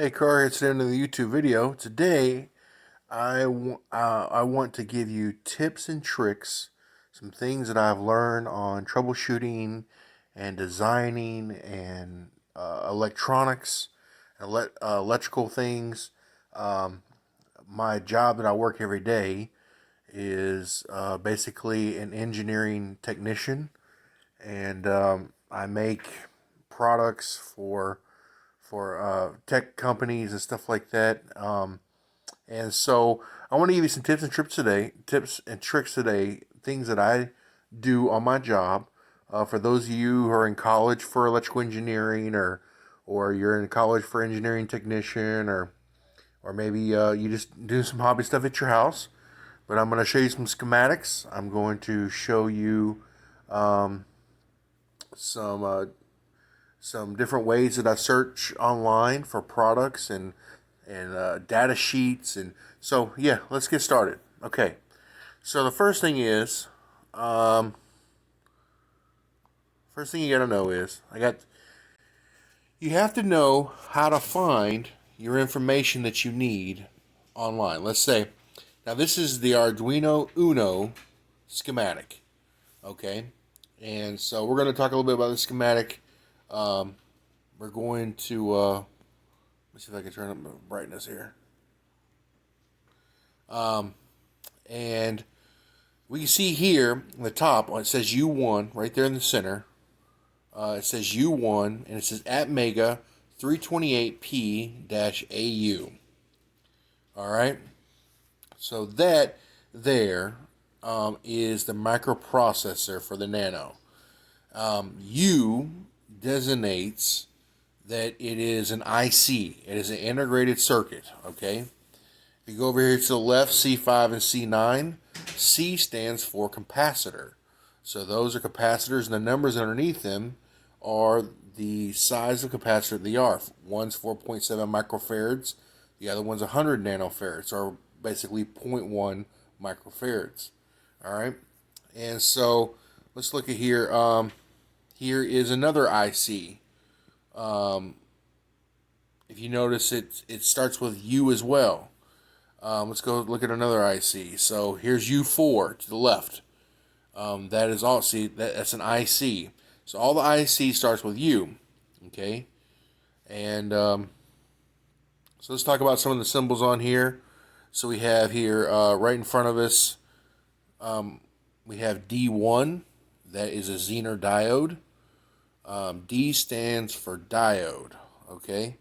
Hey, Corey, it's the end of the YouTube video. Today, I want to give you tips and tricks, some things that I've learned on troubleshooting and designing and electronics, electrical things. Um, my job that I work every day is basically an engineering technician, and I make products for tech companies and stuff like that. And so I want to give you some tips and tricks today, things that I do on my job. For those of you who are in college for electrical engineering, or you're in college for engineering technician, or maybe you just do some hobby stuff at your house. But I'm going to show you some schematics. I'm going to show you um, some some different ways that I search online for products and data sheets. And so yeah, let's get started. Okay, so the um, first thing you gotta know is you have to know how to find your information that you need online. Let's say now this is the Arduino Uno schematic. Okay, and so we're going to talk a little bit about the schematic. Um, we're going to let's see if I can turn up the brightness here. Um, and we can see here on the top, it says U1 right there in the center. It says U1 and it says at Mega 328P-AU. All right. So that there is the microprocessor for the Nano. U designates that it is an IC. It is an integrated circuit. Okay. If you go over here to the left, C5 and C9, C stands for capacitor. So those are capacitors, and the numbers underneath them are the size of capacitor they are. One's 4.7 microfarads, the other one's 100 nanofarads, or basically zero point 0.1 microfarads. All right, and so let's look at here. Here is another IC. Um, if you notice, it starts with U as well. Let's go look at another IC. So here's U4 to the left. That is all. See, that's an IC. So all the IC starts with U. Okay, and so let's talk about some of the symbols on here. So we have here right in front of us, we have D1. That is a Zener diode. D stands for diode. Okay,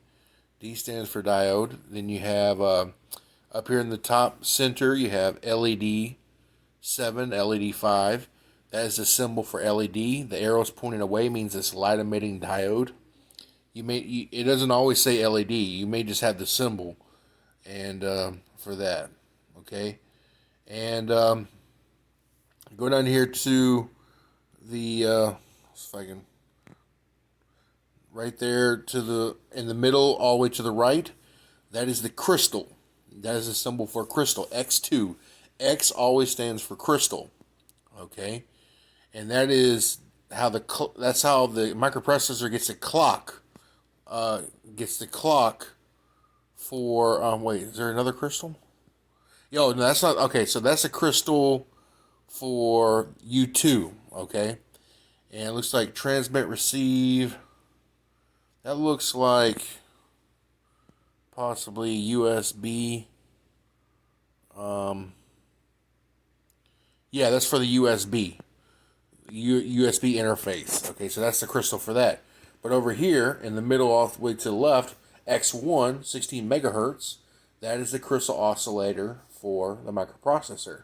D stands for diode. Then you have up here in the top center, you have LED 7, LED 5. That is the symbol for LED. The arrow's pointing away means it's light emitting diode. It doesn't always say LED. You may just have the symbol, and for that, okay. And go down here to the if I can, right there to the in the middle, all the way to the right. That is the crystal. That is a symbol for crystal. X2. X always stands for crystal. Okay, and that's how the microprocessor gets the clock. Gets the clock for wait, is there another crystal? Yo, no, that's not okay. So that's a crystal for U2. Okay, and it looks like transmit receive. That looks like possibly USB. Um, yeah, that's for the USB interface. Okay, so that's the crystal for that. But over here in the middle, all the way to the left, X1, 16 megahertz. That is the crystal oscillator for the microprocessor,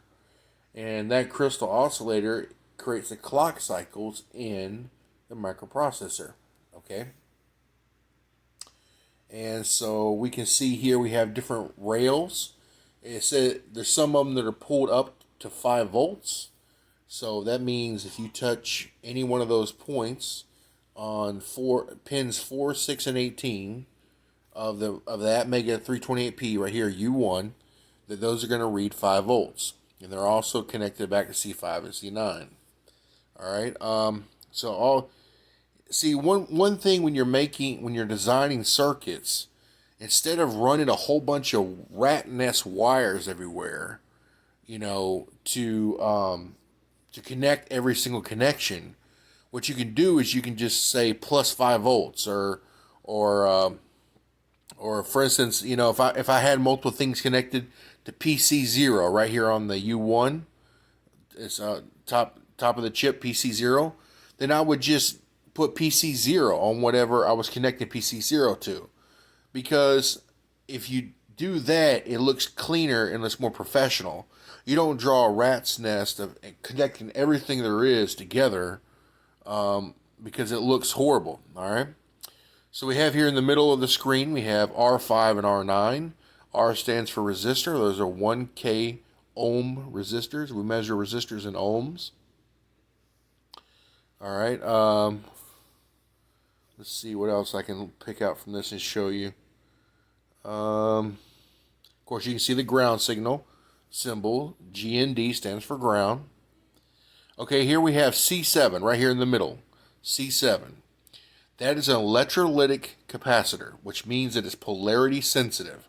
and that crystal oscillator creates the clock cycles in the microprocessor. Okay. And so we can see here we have different rails. It said there's some of them that are pulled up to 5 volts. So that means if you touch any one of those points on pins 4, 6, and 18 of that Mega 328P right here, U1, that those are going to read 5 volts. And they're also connected back to C5 and C9. All right. So all see one thing when you're designing circuits instead of running a whole bunch of rat nest wires everywhere, to connect every single connection, what you can do is you can just say plus 5 volts, or or for instance, if I had multiple things connected to PC0 right here on the U1, it's top of the chip PC0, then I would just put PC0 on whatever I was connecting PC0 to, because if you do that, it looks cleaner and looks more professional. You don't draw a rat's nest of connecting everything there is together, because it looks horrible. All right. So we have here in the middle of the screen, we have R5 and R9. R stands for resistor. Those are 1K ohm resistors. We measure resistors in ohms. All right. Let's see what else I can pick out from this and show you. Of course, you can see the ground signal symbol. GND stands for ground. Okay, here we have C7 right here in the middle. C7. That is an electrolytic capacitor, which means it is polarity sensitive.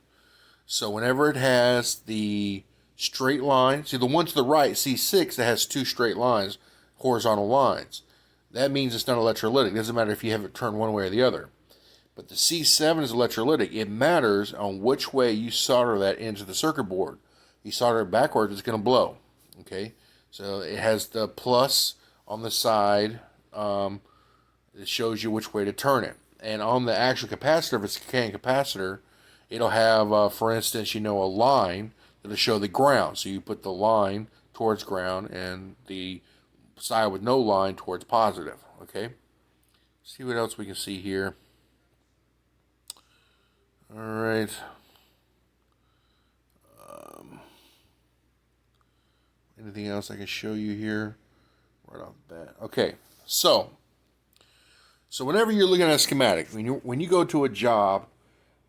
So whenever it has the straight line, see the one to the right, C6, that has two straight lines, horizontal lines. That means it's not electrolytic. It doesn't matter if you have it turned one way or the other. But the C7 is electrolytic. It matters on which way you solder that into the circuit board. You solder it backwards, it's going to blow. Okay, so it has the plus on the side. It shows you which way to turn it. And on the actual capacitor, if it's a can capacitor, it'll have, for instance, a line that'll show the ground. So you put the line towards ground and the side with no line towards positive. Okay. See what else we can see here. All right. Anything else I can show you here right off the bat? Okay. So whenever you're looking at a schematic, when you go to a job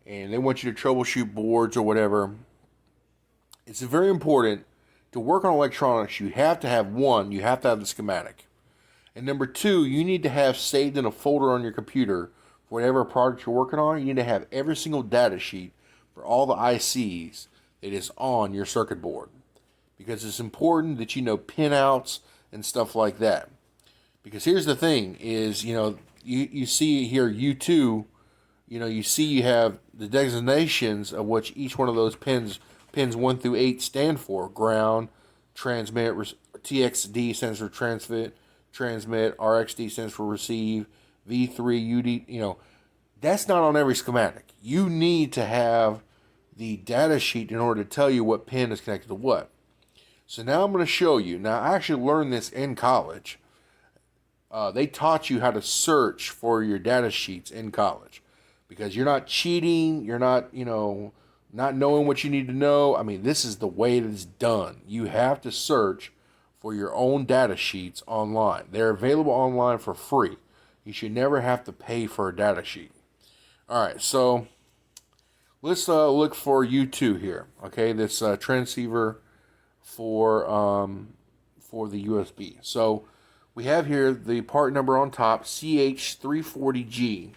and they want you to troubleshoot boards or whatever, it's very important to work on electronics. You have to have the schematic. And number two, you need to have saved in a folder on your computer for whatever product you're working on. You need to have every single data sheet for all the ICs that is on your circuit board, because it's important that you know pinouts and stuff like that. Because here's the thing is, you see here U2, you have the designations of which each one of those pins 1 through 8 stand for. Ground, transmit, TXD stands for transmit, RXD stands for receive, V3, UD, that's not on every schematic. You need to have the data sheet in order to tell you what pin is connected to what. So now I'm going to show you. Now, I actually learned this in college. They taught you how to search for your data sheets in college, because you're not cheating. You're not, not knowing what you need to know. I mean, this is the way it is done. You have to search for your own data sheets online. They're available online for free. You should never have to pay for a data sheet. All right, so let's look for U2 here. Okay, this transceiver for the USB. So we have here the part number on top, CH340G.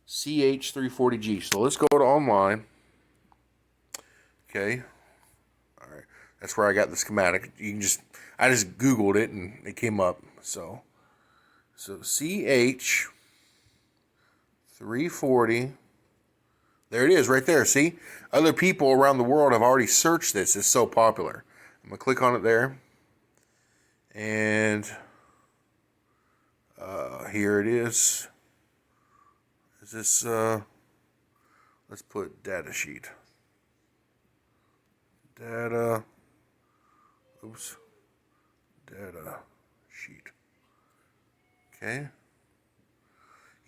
CH340G. So let's go to online. Okay. All right. That's where I got the schematic. I just Googled it and it came up. So CH340. There it is right there. See? Other people around the world have already searched this. It's so popular. I'm going to click on it there. And here it is. Is this, let's put data sheet. Data sheet. Okay.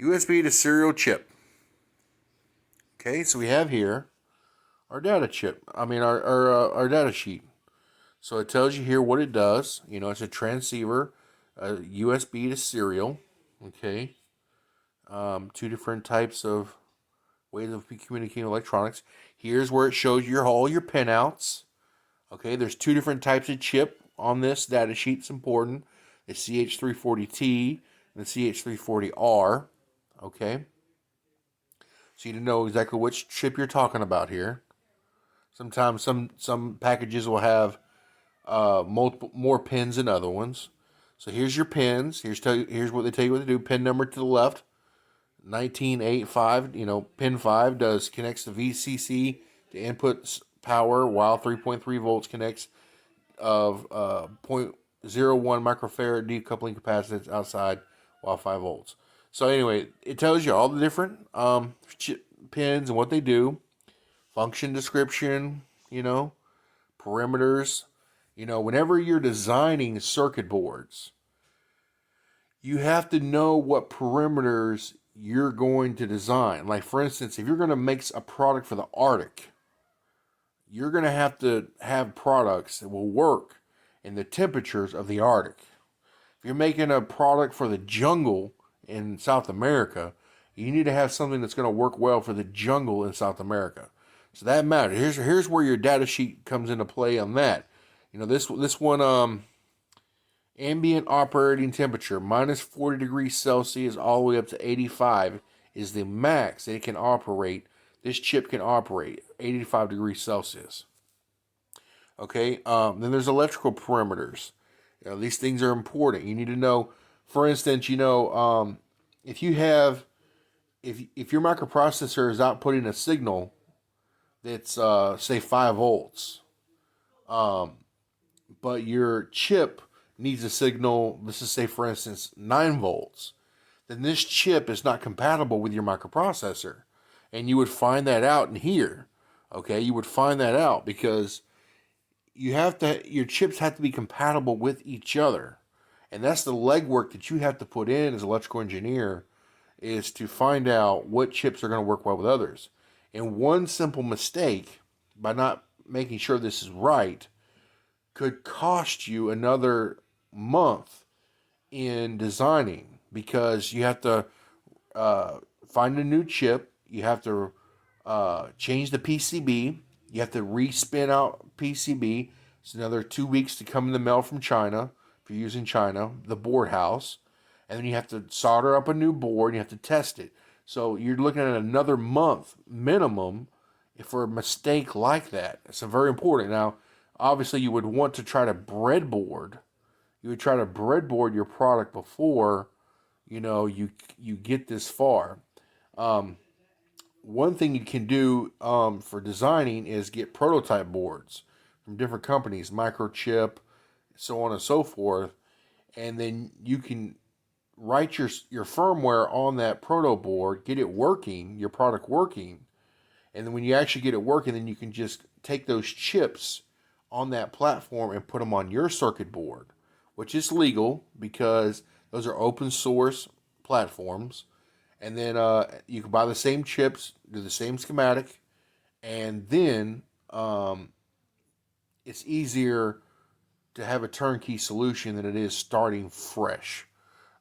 USB to serial chip. Okay, so we have here our data chip. Our data sheet. So it tells you here what it does. It's a transceiver, USB to serial. Okay. Two different types of ways of communicating electronics. Here's where it shows you all your pinouts. Okay, there's two different types of chip on this data sheet. It's important. The CH340T and the CH340R. Okay. so you know exactly which chip you're talking about here. Sometimes some packages will have multiple more pins than other ones. So here's your pins. Here's what they tell you what to do. Pin number to the left, 1985. Pin 5 connects the VCC to input power, while 3.3 volts connects of zero point zero 0.01 microfarad decoupling capacitance outside, while 5 volts. So anyway, it tells you all the different pins and what they do, function description, perimeters. Whenever you're designing circuit boards, you have to know what perimeters you're going to design. Like, for instance, if you're going to make a product for the Arctic, you're going to have products that will work in the temperatures of the Arctic. If you're making a product for the jungle in South America, you need to have something that's going to work well for the jungle in South America. So that matters. Here's where your data sheet comes into play on that. This one, ambient operating temperature minus 40 degrees Celsius all the way up to 85 is the max that it can operate. This chip can operate 85 degrees Celsius. Okay. Then there's electrical perimeters. These things are important. You need to know. For instance, if you have if your microprocessor is outputting a signal that's say 5 volts, but your chip needs a signal, this is say for instance 9 volts, then this chip is not compatible with your microprocessor. And you would find that out in here. Okay, you would find that out because your chips have to be compatible with each other. And that's the legwork that you have to put in as an electrical engineer, is to find out what chips are going to work well with others. And one simple mistake, by not making sure this is right, could cost you another month in designing, because you have to find a new chip, you have to change the PCB, you have to respin out PCB. It's another 2 weeks to come in the mail from China, if you're using China, the board house. And then you have to solder up a new board, and you have to test it. So you're looking at another month minimum for a mistake like that. It's very important. Now, obviously, you would want to try to breadboard. You would try to breadboard your product before you get this far. One thing you can do for designing is get prototype boards from different companies, Microchip, so on and so forth, and then you can write your firmware on that proto board, get it working, your product working, and then when you actually get it working, then you can just take those chips on that platform and put them on your circuit board, which is legal because those are open source platforms. And then you can buy the same chips, do the same schematic, and then it's easier to have a turnkey solution than it is starting fresh.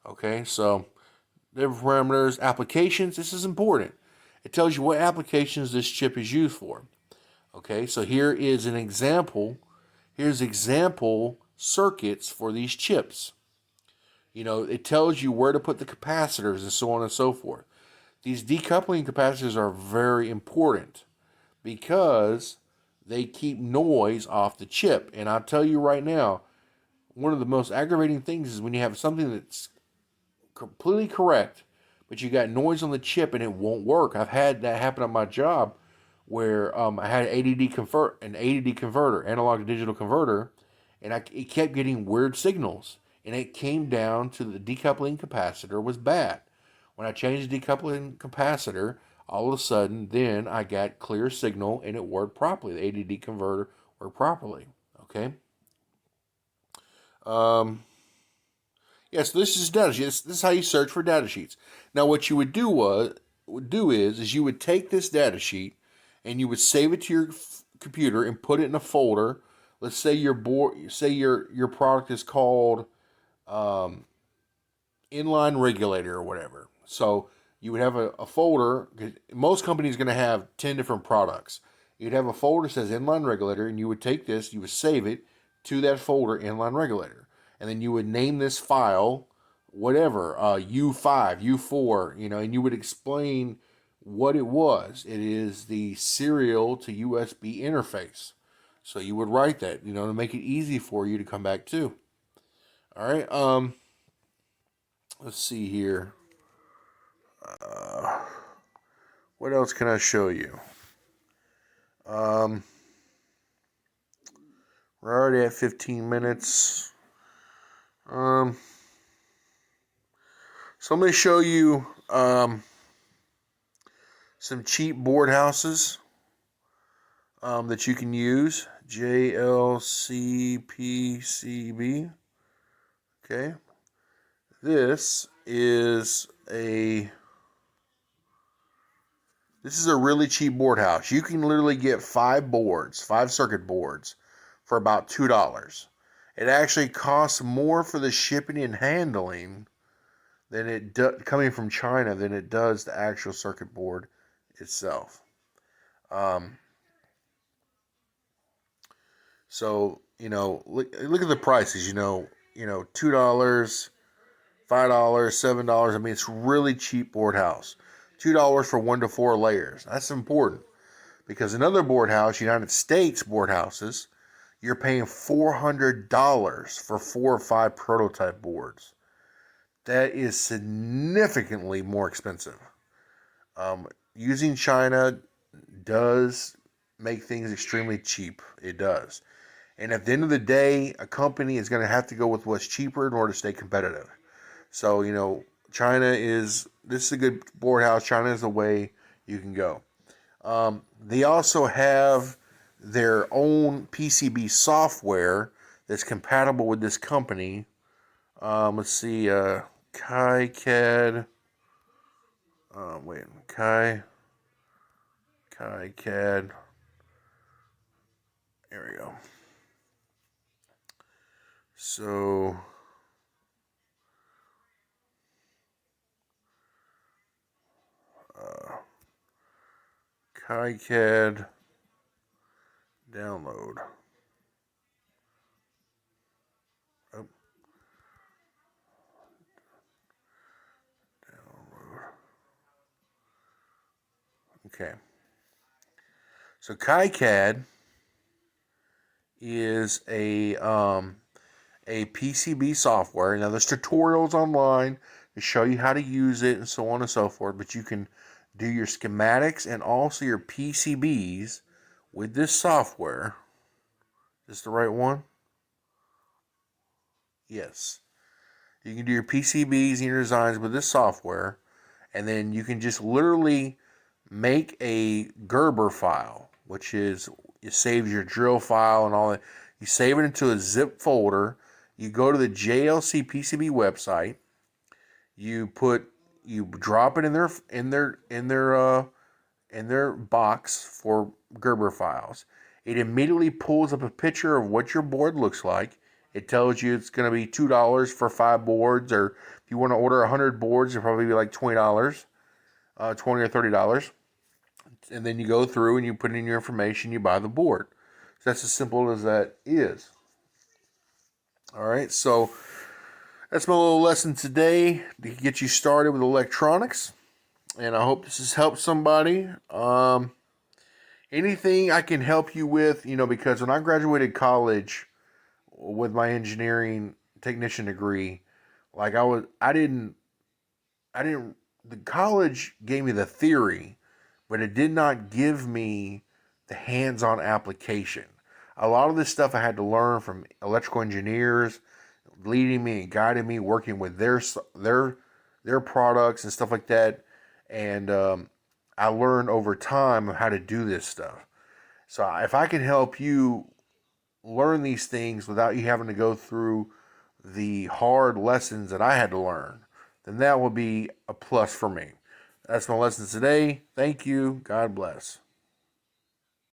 Okay, so different parameters, applications. This is important. It tells you what applications this chip is used for. Okay, so here is an example. Here's example circuits for these chips. It tells you where to put the capacitors and so on and so forth. These decoupling capacitors are very important because they keep noise off the chip. And I'll tell you right now, one of the most aggravating things is when you have something that's completely correct, but you got noise on the chip and it won't work. I've had that happen at my job where I had an ADD converter, analog to digital converter, and it kept getting weird signals. And it came down to the decoupling capacitor was bad. When I changed the decoupling capacitor, all of a sudden, then I got clear signal and it worked properly. The ADD converter worked properly. Okay. Yeah, so this is data sheets. This is how you search for data sheets. Now, what you would do is you would take this data sheet and you would save it to your computer and put it in a folder. Let's say your product is called inline regulator or whatever. So you would have a folder. Most companies are going to have 10 different products. You'd have a folder that says inline regulator, and you would take this, you would save it to that folder, inline regulator. And then you would name this file whatever, U5, U4, and you would explain what it was. It is the serial to USB interface. So you would write that, to make it easy for you to come back to. All right. Let's see here. What else can I show you? We're already at 15 minutes. So I'm going to show you some cheap board houses that you can use. JLCPCB. Okay. This is a really cheap board house. You can literally get 5 circuit boards, for about $2. It actually costs more for the shipping and handling coming from China than it does the actual circuit board itself. So look at the prices. $2, $5, $7. I mean, it's really cheap board house. $2 for 1 to 4 layers. That's important because in other board house, United States board houses, you're paying $400 for 4 or 5 prototype boards. That is significantly more expensive. Using China does make things extremely cheap. It does. And at the end of the day, a company is going to have to go with what's cheaper in order to stay competitive. So, this is a good board house. China is the way you can go. They also have their own PCB software that's compatible with this company. Let's see, KiCad. KiCad. There we go. So, KiCad download. Oh. Download. Okay. So KiCad is a PCB software. Now there's tutorials online to show you how to use it and so on and so forth, but you can do your schematics and also your PCBs with this software. Is this the right one? Yes. You can do your PCBs and your designs with this software, and then you can just literally make a Gerber file, which is, it saves your drill file and all that. You save it into a zip folder. You go to the JLC PCB website. You drop it in their box for Gerber files. It immediately pulls up a picture of what your board looks like. It tells you it's going to be $2 for 5 boards, or if you want to order 100 boards, it'll probably be like $20, $20 or $30. And then you go through and you put in your information, you buy the board. So that's as simple as that is. All right, so that's my little lesson today to get you started with electronics. And I hope this has helped somebody. Anything I can help you with, because when I graduated college with my engineering technician degree, like the college gave me the theory, but it did not give me the hands-on application. A lot of this stuff I had to learn from electrical engineers, leading me and guiding me, working with their products and stuff like that. And I learned over time how to do this stuff. So if I can help you learn these things without you having to go through the hard lessons that I had to learn, then that will be a plus for me. That's my lesson today. Thank you. God bless.